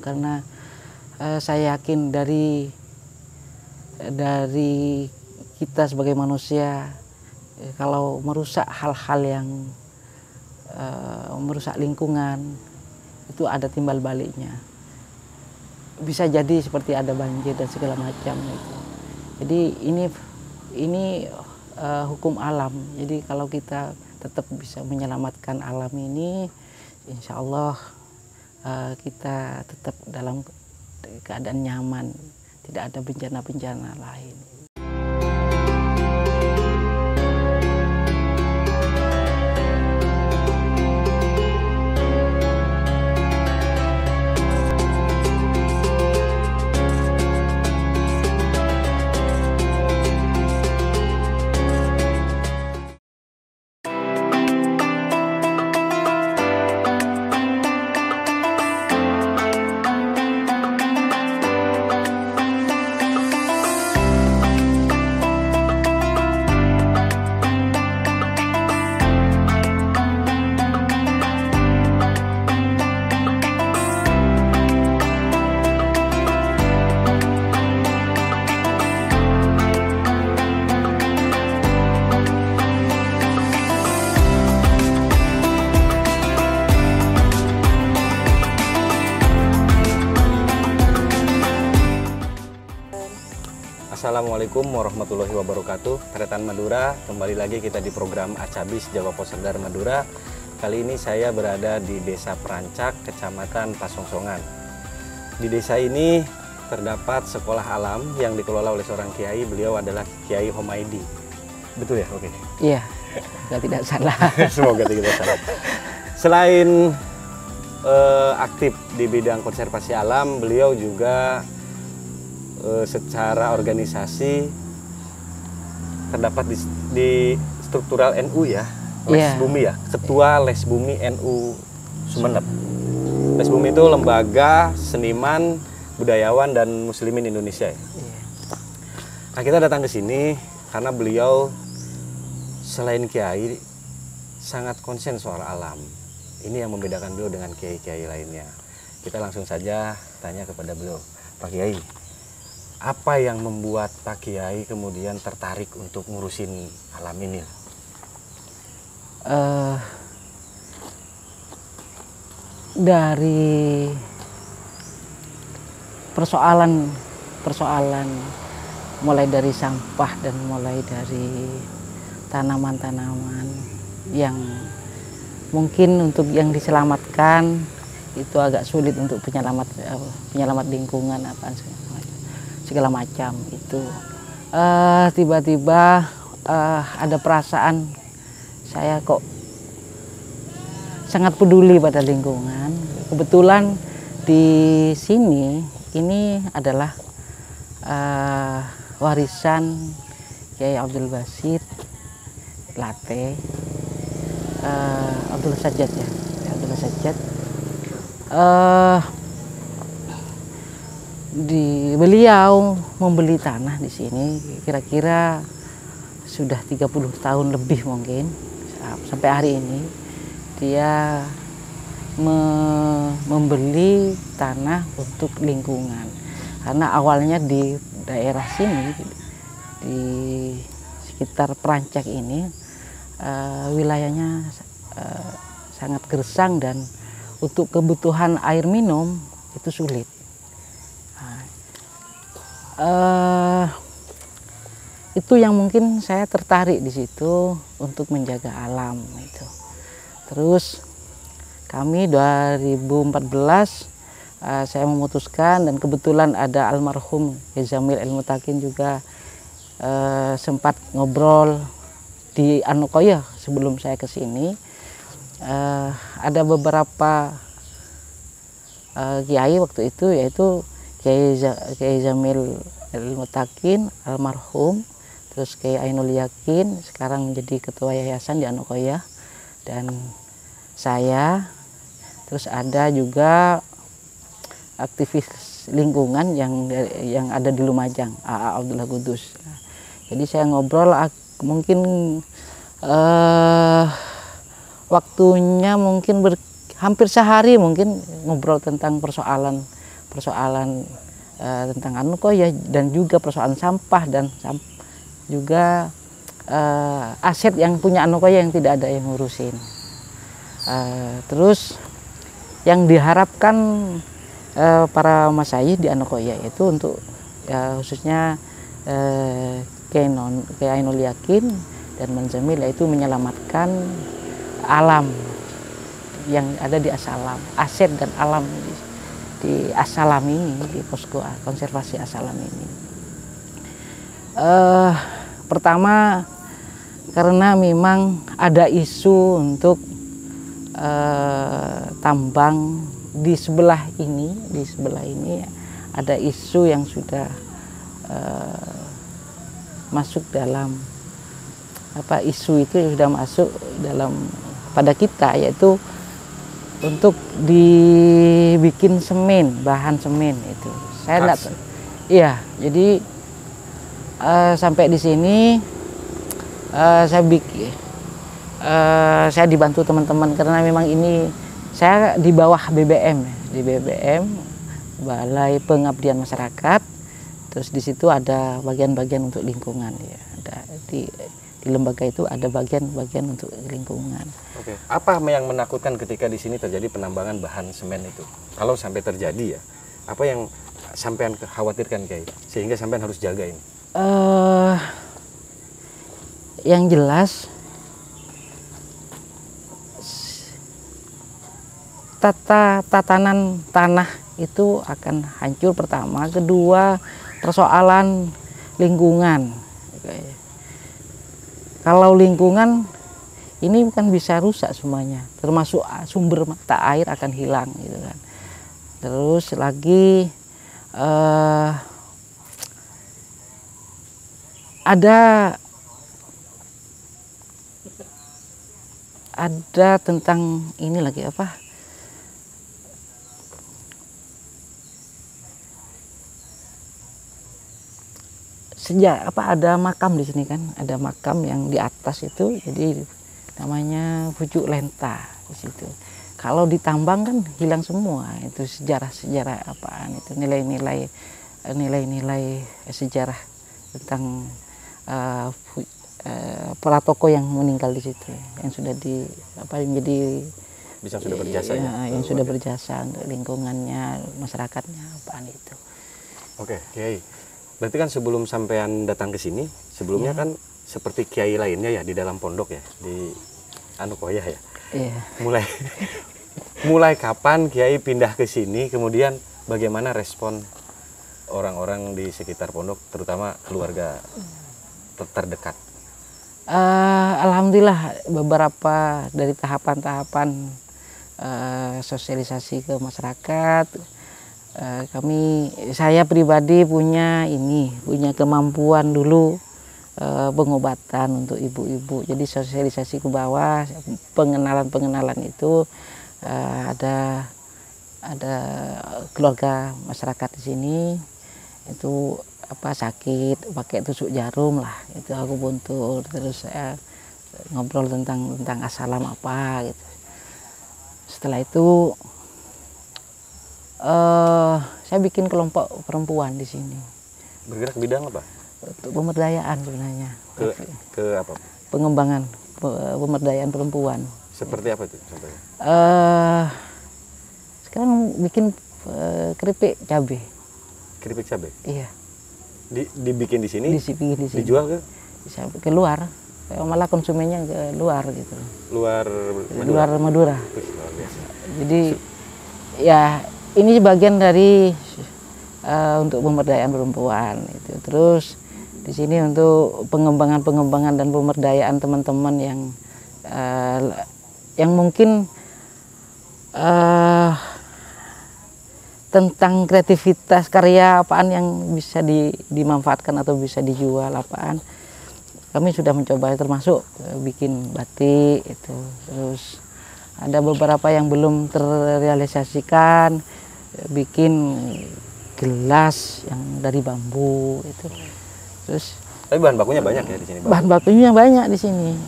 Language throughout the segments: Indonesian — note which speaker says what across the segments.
Speaker 1: karena saya yakin dari kita sebagai manusia, kalau merusak hal-hal yang merusak lingkungan itu ada timbal baliknya. Bisa jadi seperti ada banjir dan segala macam itu. Jadi ini hukum alam. Jadi kalau kita tetap bisa menyelamatkan alam ini, insya Allah kita tetap dalam keadaan nyaman, tidak ada bencana-bencana lain.
Speaker 2: Assalamualaikum warahmatullahi wabarakatuh. Tretan Madura, kembali lagi kita di program Acabis Jawa Poserdar Madura. Kali ini saya berada di Desa Perancak, Kecamatan Pasongsongan. Di desa ini terdapat sekolah alam yang dikelola oleh seorang kiai. Beliau adalah Kiai Homaidi. Betul ya? Oke.
Speaker 1: Iya, tidak salah.
Speaker 2: Semoga tidak salah. Selain aktif di bidang konservasi alam, beliau juga secara organisasi terdapat di struktural NU ya, Les Bumi ya, Ketua Les Bumi NU Sumeneb. Les Bumi itu lembaga seniman, budayawan dan muslimin Indonesia ya. Nah, kita datang ke sini karena beliau selain kiai sangat konsen soal alam. Ini yang membedakan beliau dengan kiai-kiai lainnya. Kita langsung saja tanya kepada beliau, Pak Kiai, apa yang membuat Pak Kiai kemudian tertarik untuk ngurusin alam ini?
Speaker 1: Dari persoalan mulai dari sampah dan mulai dari tanaman-tanaman yang mungkin untuk yang diselamatkan itu agak sulit untuk penyelamat lingkungan segala macam itu. Tiba-tiba ada perasaan saya kok sangat peduli pada lingkungan. Kebetulan di sini ini adalah warisan Kiai Abdul Basit Late, Abdul Sajjad ya, Abdul Sajjad. Beliau membeli tanah di sini kira-kira sudah 30 tahun lebih mungkin. Sampai hari ini dia membeli tanah untuk lingkungan. Karena awalnya di daerah sini, di sekitar Perancak ini, wilayahnya sangat gersang dan untuk kebutuhan air minum itu sulit. Itu yang mungkin saya tertarik di situ untuk menjaga alam itu. Terus kami 2014 saya memutuskan, dan kebetulan ada almarhum Yazamil El-Mutakin juga sempat ngobrol di Anokoya sebelum saya ke sini. Ada beberapa kiai waktu itu, yaitu Kiai Zamil El-Mutakin almarhum, terus Kiai Ainul Yakin sekarang menjadi ketua yayasan di Anokoya, dan saya, terus ada juga aktivis lingkungan yang ada di Lumajang, A.A. Abdullah Kudus. Jadi saya ngobrol mungkin waktunya mungkin hampir sehari mungkin ngobrol tentang persoalan persoalan tentang Anukoya dan juga persoalan sampah dan juga aset yang punya Anukoya yang tidak ada yang ngurusin. Terus yang diharapkan para masayih di Anukoya itu untuk khususnya Kiai Ainul Yakin dan Manzamil, yaitu menyelamatkan alam yang ada di Asalam, aset dan alam di Asalam ini, di posko konservasi Asalam ini. Pertama karena memang ada isu untuk tambang di sebelah ini ada isu yang sudah masuk dalam isu itu sudah masuk dalam pada kita, yaitu untuk dibikin semen, bahan semen itu. Saya enggak, iya, jadi sampai di sini saya dibantu teman-teman karena memang ini saya di bawah BBM, di BBM Balai Pengabdian Masyarakat. Terus di situ ada bagian-bagian untuk lingkungan ya. Ada di lembaga itu ada bagian-bagian untuk lingkungan.
Speaker 2: Oke. Apa yang menakutkan ketika di sini terjadi penambangan bahan semen itu? Kalau sampai terjadi ya, apa yang sampean khawatirkan Kiai sehingga sampean harus jaga ini?
Speaker 1: Yang jelas tatanan tanah itu akan hancur pertama, kedua persoalan lingkungan. Kalau lingkungan ini kan bisa rusak semuanya, termasuk sumber mata air akan hilang gitu kan. Terus lagi ada tentang ini lagi ada makam di sini kan, ada makam yang di atas itu, jadi namanya Pucuk Lenta di situ. Kalau ditambang kan hilang semua itu sejarah apaan itu, nilai-nilai sejarah tentang para tokoh yang meninggal di situ, yang sudah
Speaker 2: sudah berjasa
Speaker 1: yang sudah berjasa untuk lingkungannya, masyarakatnya apaan itu.
Speaker 2: Oke, Kiai. Berarti kan sebelum sampean datang ke sini, sebelumnya kan seperti kiai lainnya ya di dalam pondok ya, di Anukoya ya.
Speaker 1: Iya.
Speaker 2: Mulai kapan Kiai pindah ke sini, kemudian bagaimana respon orang-orang di sekitar pondok, terutama keluarga terdekat?
Speaker 1: Alhamdulillah beberapa dari tahapan-tahapan sosialisasi ke masyarakat, saya pribadi punya kemampuan dulu pengobatan untuk ibu-ibu. Jadi sosialisasi ke bawah, pengenalan itu ada keluarga masyarakat di sini itu sakit pakai tusuk jarum lah, itu aku buntur, terus saya ngobrol tentang Asalam apa gitu. Setelah itu saya bikin kelompok perempuan di sini.
Speaker 2: Bergerak bidang apa?
Speaker 1: Untuk pemberdayaan sebenarnya.
Speaker 2: Ke apa?
Speaker 1: Pengembangan pemberdayaan perempuan.
Speaker 2: Seperti apa itu?
Speaker 1: Sekarang bikin keripik cabai.
Speaker 2: Keripik cabai?
Speaker 1: Iya.
Speaker 2: Dibikin di sini?
Speaker 1: Dibikin di sini.
Speaker 2: Dijual
Speaker 1: ke luar? Malah konsumennya ke luar gitu.
Speaker 2: Luar
Speaker 1: Madura. Jadi ya ini bagian dari untuk pemberdayaan perempuan itu. Terus di sini untuk pengembangan dan pemberdayaan teman-teman yang mungkin tentang kreativitas karya apaan yang bisa dimanfaatkan atau bisa dijual apaan. Kami sudah mencoba, termasuk bikin batik itu. Terus ada beberapa yang belum terrealisasikan, bikin gelas yang dari bambu itu. Terus
Speaker 2: tapi bahan bakunya banyak ya di sini.
Speaker 1: Bahan bakunya banyak di sini.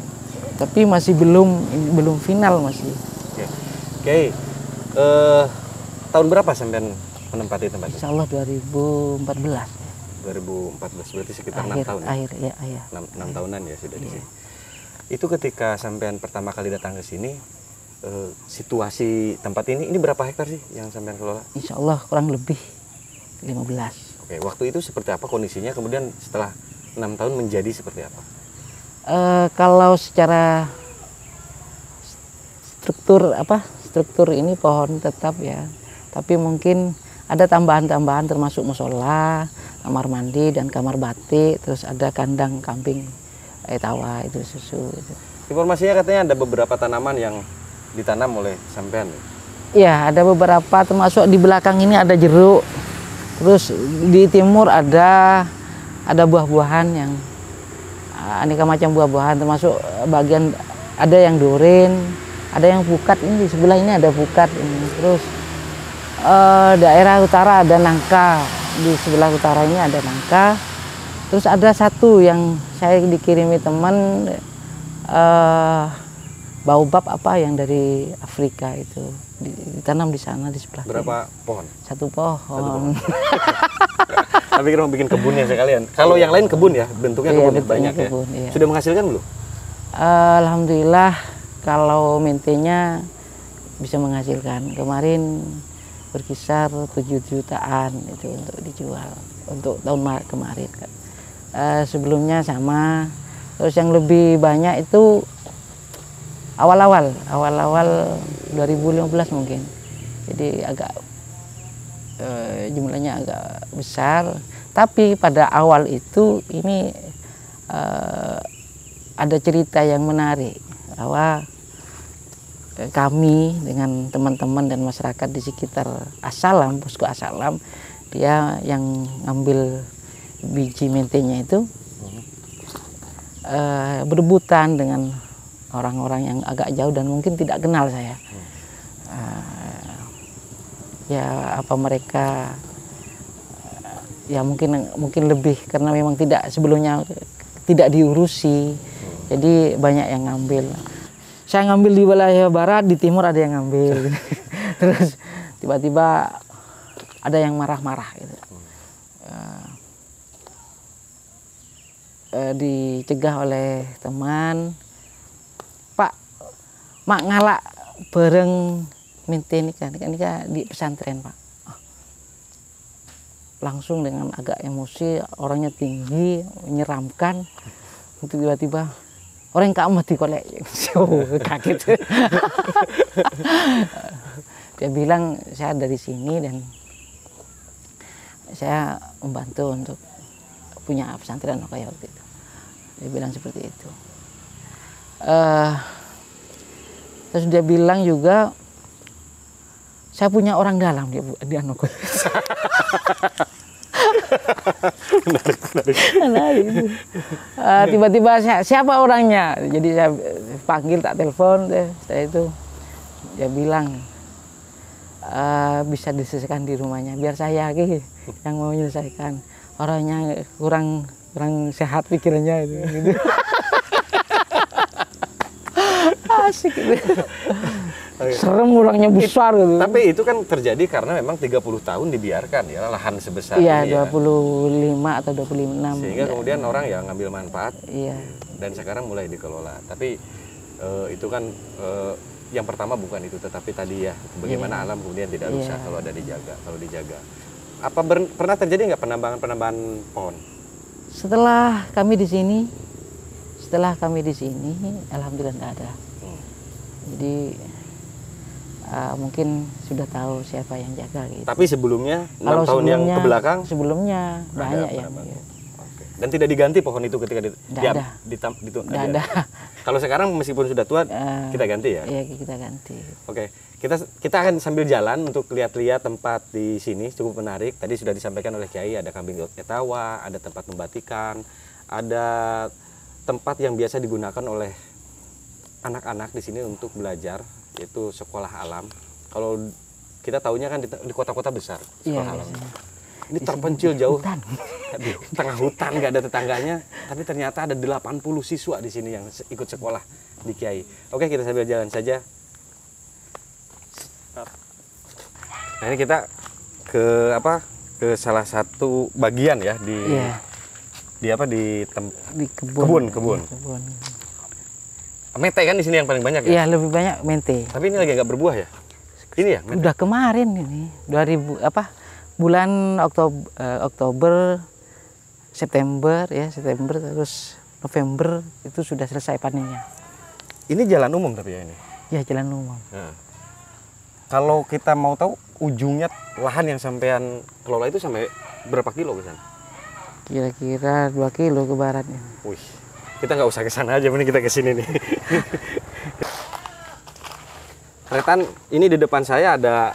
Speaker 1: Tapi masih belum final masih.
Speaker 2: Oke. Tahun berapa sampean menempati tempat itu?
Speaker 1: Insya Allah 2014.
Speaker 2: 2014 berarti sekitar 6 tahun.
Speaker 1: Akhir ya, iya.
Speaker 2: 6 tahunan ya sudah di sini. Itu ketika sampean pertama kali datang ke sini, situasi tempat ini berapa hektar sih yang sampean kelola?
Speaker 1: Insya Allah kurang lebih 15.
Speaker 2: Oke, waktu itu seperti apa kondisinya? Kemudian setelah 6 tahun menjadi seperti apa?
Speaker 1: Kalau secara struktur ini pohon tetap ya, tapi mungkin ada tambahan-tambahan termasuk musola, kamar mandi dan kamar batik, terus ada kandang kambing, tawa itu susu. Itu.
Speaker 2: Informasinya katanya ada beberapa tanaman yang ditanam oleh sampean.
Speaker 1: Iya, ada beberapa, termasuk di belakang ini ada jeruk, terus di timur ada buah-buahan yang aneka macam buah-buahan, termasuk bagian ada yang duren, ada yang pukat, ini di sebelah ini ada pukat ini. Terus daerah utara ada nangka, di sebelah utara ini ada nangka. Terus ada satu yang saya dikirimi teman, baobab yang dari Afrika itu ditanam di sana di sebelah.
Speaker 2: Berapa pohon?
Speaker 1: Satu pohon.
Speaker 2: Tapi kita mau bikin kebunnya sekalian. Kalau yang lain kebun ya, bentuknya kebun banyak
Speaker 1: kebun,
Speaker 2: ya.
Speaker 1: Iya.
Speaker 2: Sudah menghasilkan belum?
Speaker 1: Alhamdulillah kalau mentenya bisa menghasilkan. Kemarin berkisar 7 jutaan itu untuk dijual untuk tahun kemarin. Sebelumnya sama. Terus yang lebih banyak itu awal-awal 2015 mungkin. Jadi agak jumlahnya agak besar, tapi pada awal itu ini ada cerita yang menarik bahwa kami dengan teman-teman dan masyarakat di sekitar Assalam, posko Assalam, dia yang ngambil biji mentenya itu berebutan dengan orang-orang yang agak jauh dan mungkin tidak kenal saya. Ya apa mereka ya mungkin lebih karena memang tidak sebelumnya tidak diurusi, jadi banyak yang ngambil. Saya ngambil di wilayah barat, di timur ada yang ngambil. Terus tiba-tiba ada yang marah-marah gitu. Dicegah oleh teman, Pak, mak ngalak bareng minta ini kan di pesantren, Pak. Langsung dengan agak emosi, orangnya tinggi, menyeramkan. Itu tiba-tiba orang kamu mati kolek, kaget. Dia bilang saya dari sini dan saya membantu untuk punya pesantren kayak waktu itu. Dia bilang seperti itu. Terus dia bilang juga saya punya orang dalam di Anoko. Menarik. Tiba-tiba siapa orangnya? Jadi saya panggil, tak telepon deh. Setelah itu dia bilang bisa diselesaikan di rumahnya. Biar saya yang mau menyelesaikan. Orangnya kurang sehat pikirannya itu. Gitu. Asik gitu. Serem, orangnya besar gitu.
Speaker 2: Tapi itu kan terjadi karena memang 30 tahun dibiarkan ya lahan sebesar
Speaker 1: iya,
Speaker 2: ini
Speaker 1: 25 atau 26.
Speaker 2: Sehingga kemudian orang yang ngambil manfaat.
Speaker 1: Iya.
Speaker 2: Dan sekarang mulai dikelola. Tapi itu kan yang pertama bukan itu, tetapi tadi ya bagaimana alam kemudian tidak rusak kalau ada dijaga. Apa pernah terjadi nggak penambangan pohon? Setelah kami di sini,
Speaker 1: alhamdulillah nggak ada. Jadi mungkin sudah tahu siapa yang jaga gitu.
Speaker 2: Tapi sebelumnya 6 tahun yang kebelakang?
Speaker 1: Sebelumnya banyak yang.
Speaker 2: Oke. Dan tidak diganti pohon itu ketika
Speaker 1: ada.
Speaker 2: Kalau sekarang meskipun sudah tua, kita ganti ya?
Speaker 1: Iya, kita ganti.
Speaker 2: Oke. Kita akan sambil jalan untuk lihat-lihat tempat di sini, cukup menarik. Tadi sudah disampaikan oleh Kiai, ada kambing etawa, ada tempat membatikan, ada tempat yang biasa digunakan oleh anak-anak di sini untuk belajar, yaitu sekolah alam. Kalau kita tahunya kan di kota-kota besar sekolah alam. Ini terpencil jauh di tengah hutan, nggak ada tetangganya, tapi ternyata ada 80 siswa di sini yang ikut sekolah di Kiai. Oke, kita sambil jalan saja. Nah, ini kita ke ke salah satu bagian ya
Speaker 1: Iya.
Speaker 2: di
Speaker 1: kebun.
Speaker 2: kebun.
Speaker 1: Iya, kebun.
Speaker 2: Mente kan di sini yang paling banyak ya.
Speaker 1: Iya, lebih banyak mente.
Speaker 2: Tapi ini lagi nggak berbuah ya? Ini ya? Mente?
Speaker 1: Udah kemarin ini 2000 bulan Oktober, September terus November itu sudah selesai panennya.
Speaker 2: Ini jalan umum tapi ya ini.
Speaker 1: Ya, jalan umum.
Speaker 2: Nah. Kalau kita mau tahu ujungnya lahan yang sampean kelola itu sampai berapa kilo ke sana?
Speaker 1: Kira-kira 2 kilo ke baratnya.
Speaker 2: Wih, kita nggak usah ke sana aja, mending kita ke sini nih. Tretan, ini di depan saya ada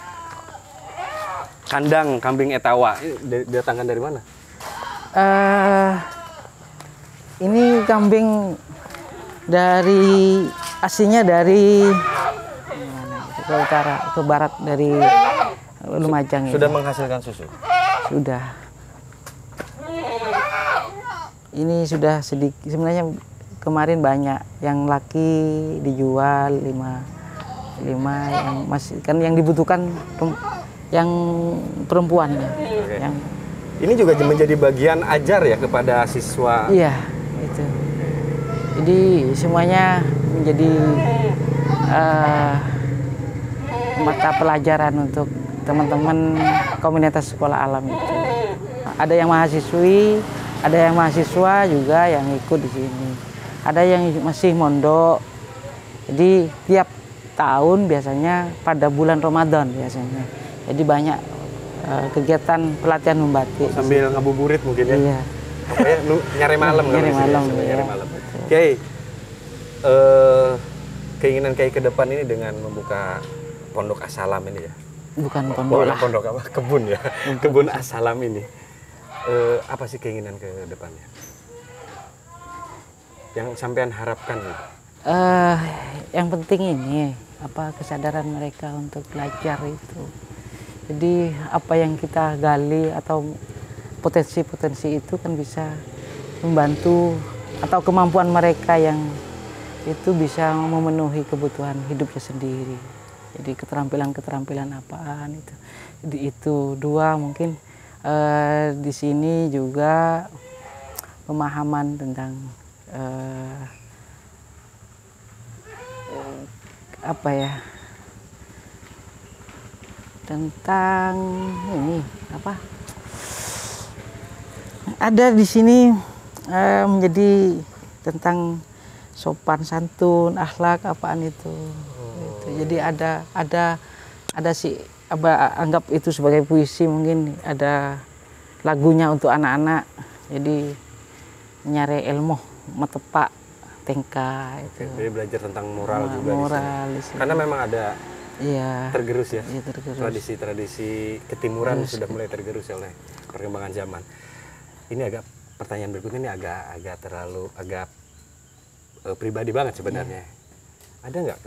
Speaker 2: kandang kambing etawa. Ini datangkan dari mana?
Speaker 1: Ini kambing aslinya dari ke utara, ke barat dari Lumajang.
Speaker 2: Sudah menghasilkan susu?
Speaker 1: Sudah. Ini sudah sedikit, sebenarnya kemarin banyak yang laki dijual 5 yang masih kan yang dibutuhkan yang perempuannya.
Speaker 2: Oke.
Speaker 1: Yang
Speaker 2: ini juga menjadi bagian ajar ya kepada siswa.
Speaker 1: Iya, itu. Jadi semuanya menjadi mata pelajaran untuk teman-teman komunitas sekolah alam itu. Ada yang mahasiswi, ada yang mahasiswa juga yang ikut di sini. Ada yang masih mondok. Jadi tiap tahun biasanya pada bulan Ramadan biasanya. Jadi banyak kegiatan pelatihan membatik.
Speaker 2: Sambil ngabuburit mungkin ya.
Speaker 1: Iya.
Speaker 2: Pokoknya nyari malam kan.
Speaker 1: Nyari malam.
Speaker 2: Nyari malam. Kiai, keinginan Kiai ke depan ini dengan membuka pondok As-Salam ini ya.
Speaker 1: Bukan pondok lah.
Speaker 2: Pondok apa? Kebun ya. Kebun As-Salam ini. Apa sih keinginan ke depannya? Yang sampean harapkan nih?
Speaker 1: Yang penting ini kesadaran mereka untuk belajar itu. Jadi apa yang kita gali atau potensi-potensi itu kan bisa membantu atau kemampuan mereka yang itu bisa memenuhi kebutuhan hidupnya sendiri. Jadi keterampilan apaan itu. Jadi itu dua mungkin di sini juga pemahaman tentang tentang ini ada di sini menjadi tentang sopan santun, akhlak apaan itu. Jadi ada sih anggap itu sebagai puisi, mungkin ada lagunya untuk anak-anak. Jadi nyari ilmu metepak tengka itu.
Speaker 2: Jadi belajar tentang moral juga di sini.
Speaker 1: Di sini.
Speaker 2: Karena memang ada tergerus ya.
Speaker 1: Iya, tergerus.
Speaker 2: Tradisi-tradisi ketimuran sudah mulai tergerus oleh perkembangan zaman. Ini pertanyaan berikutnya ini agak pribadi banget sebenarnya. Ada nggak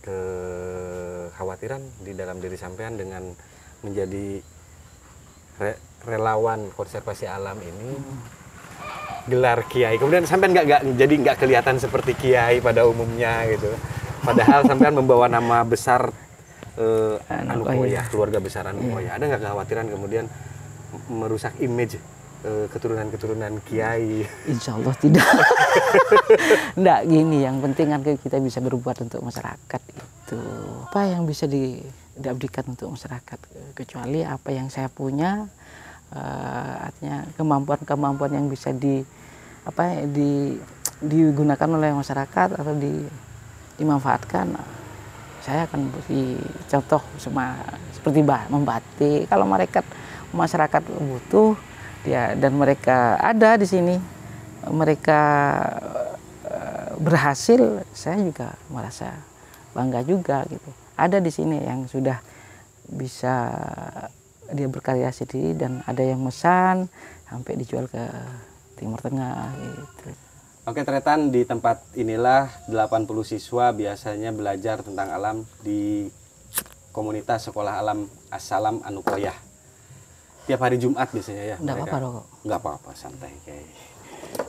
Speaker 2: kekhawatiran di dalam diri sampean dengan menjadi relawan konservasi alam ini, gelar kiai, kemudian sampean nggak kelihatan seperti kiai pada umumnya gitu, padahal sampean membawa nama besar Anukoya, keluarga besar Anukoya. Ada nggak kekhawatiran kemudian merusak image keturunan kiai?
Speaker 1: Insya Allah tidak. Nggak gini, yang penting kan kita bisa berbuat untuk masyarakat itu. Apa yang bisa diabdikan untuk masyarakat, kecuali apa yang saya punya, artinya kemampuan yang bisa digunakan oleh masyarakat atau dimanfaatkan. Saya akan beri contoh seperti membatik. Kalau masyarakat butuh dan mereka ada di sini, mereka berhasil, saya juga merasa bangga juga gitu. Ada di sini yang sudah bisa dia berkarya sendiri dan ada yang mesan sampai dijual ke Timur Tengah gitu.
Speaker 2: Oke, Tretan, di tempat inilah 80 siswa biasanya belajar tentang alam di komunitas Sekolah Alam As-Salam Anukoya. Tiap hari Jumat biasanya ya.
Speaker 1: Nggak apa-apa dong.
Speaker 2: Nggak apa-apa, santai kayak.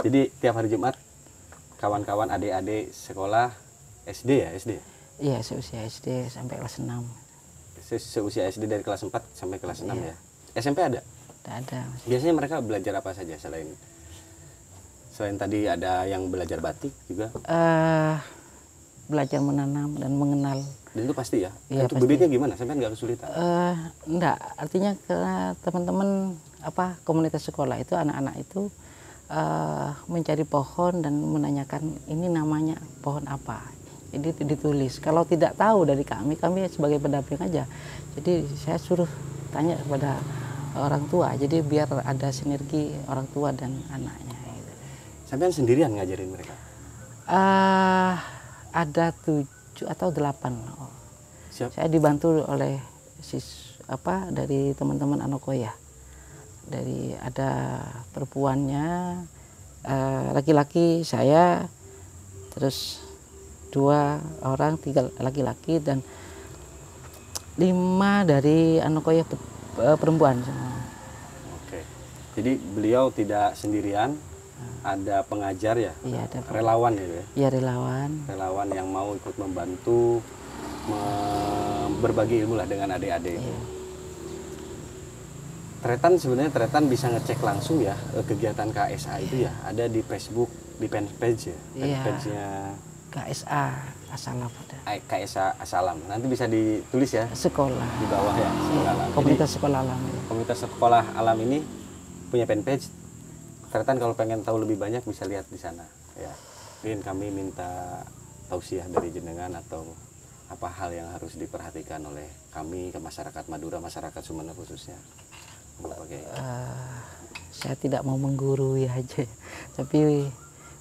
Speaker 2: Jadi tiap hari Jumat kawan-kawan adik-adik sekolah SD ya, SD?
Speaker 1: Iya, seusia SD sampai kelas 6.
Speaker 2: seusia SD dari kelas 4 sampai kelas 6
Speaker 1: Iya.
Speaker 2: ya. SMP ada?
Speaker 1: Tidak ada.
Speaker 2: Biasanya mereka belajar apa saja selain tadi ada yang belajar batik juga?
Speaker 1: Belajar menanam dan mengenal.
Speaker 2: Dan itu pasti ya?
Speaker 1: Iya,
Speaker 2: Itu
Speaker 1: pasti.
Speaker 2: bibitnya gimana? Sampai nggak kesulitan?
Speaker 1: Enggak, artinya karena teman-teman komunitas sekolah itu anak-anak itu mencari pohon dan menanyakan ini namanya pohon apa. Jadi ditulis. Kalau tidak tahu dari kami sebagai pendamping aja. Jadi saya suruh tanya kepada orang tua. Jadi biar ada sinergi orang tua dan anaknya. Gitu.
Speaker 2: Sampai sendirian ngajarin mereka?
Speaker 1: Ada 7 atau 8.
Speaker 2: Siap.
Speaker 1: Saya dibantu oleh dari teman-teman Anokoya. Dari ada perempuannya, laki-laki saya, terus 2 orang, 3 laki-laki dan 5 dari Anokoya perempuan semua.
Speaker 2: Oke. Jadi beliau tidak sendirian, ada pengajar ya?
Speaker 1: Iya, ada
Speaker 2: relawan ya?
Speaker 1: Iya, relawan.
Speaker 2: Relawan yang mau ikut membantu berbagi ilmu lah dengan adik-adik.
Speaker 1: Iya.
Speaker 2: Tretan bisa ngecek langsung ya kegiatan KSA itu ya, ada di Facebook, di fanpage ya,
Speaker 1: Iya.
Speaker 2: fanpage-nya
Speaker 1: KSA Asalam ada.
Speaker 2: KSA Asalam. Nanti bisa ditulis ya
Speaker 1: Sekolah.
Speaker 2: di bawah ya, sekolah alam.
Speaker 1: Komunitas sekolah alam. Ya.
Speaker 2: Komunitas sekolah alam ini punya fanpage. Tretan kalau pengen tahu lebih banyak bisa lihat di sana ya. Mungkin kami minta tausiah dari jenengan atau apa hal yang harus diperhatikan oleh kami ke masyarakat Madura, masyarakat Sumeneb khususnya.
Speaker 1: Saya tidak mau menggurui aja, tapi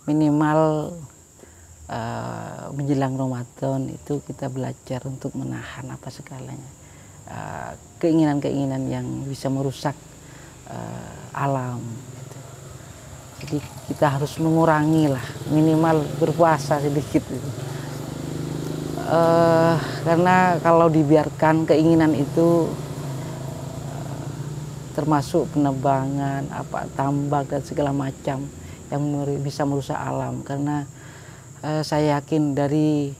Speaker 1: minimal menjelang Ramadan itu kita belajar untuk menahan apa segalanya, keinginan-keinginan yang bisa merusak alam. Gitu. Jadi kita harus mengurangi lah, minimal berpuasa sedikit. Gitu. Karena kalau dibiarkan keinginan itu termasuk penebangan, tambak dan segala macam yang bisa merusak alam. Karena saya yakin dari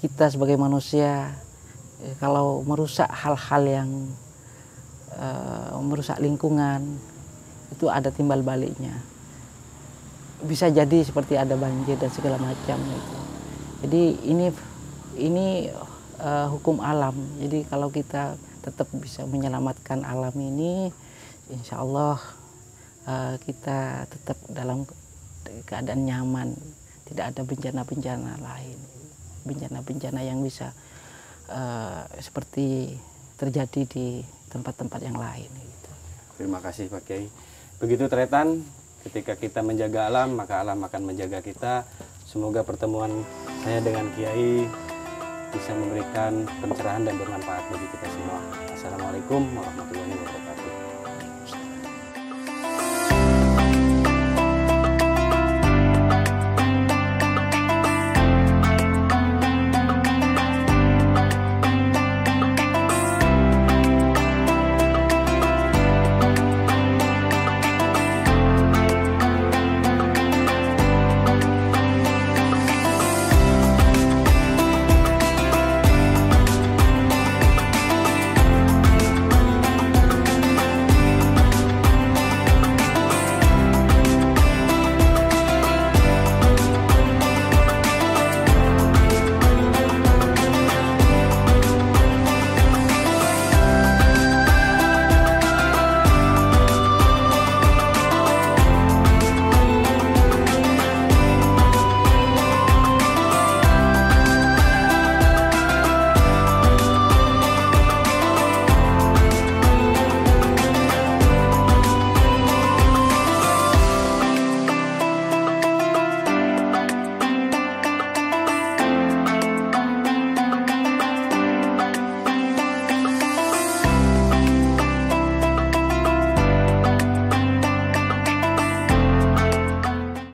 Speaker 1: kita sebagai manusia, kalau merusak hal-hal yang merusak lingkungan itu ada timbal baliknya. Bisa jadi seperti ada banjir dan segala macam itu. Jadi ini hukum alam. Jadi kalau kita tetap bisa menyelamatkan alam ini, insya Allah kita tetap dalam keadaan nyaman, tidak ada bencana-bencana lain, bencana-bencana yang bisa seperti terjadi di tempat-tempat yang lain. Gitu.
Speaker 2: Terima kasih Pak Kiai. Begitu Tretan, ketika kita menjaga alam, maka alam akan menjaga kita. Semoga pertemuan saya dengan Kiai bisa memberikan pencerahan dan bermanfaat bagi kita semua. Assalamualaikum warahmatullahi wabarakatuh.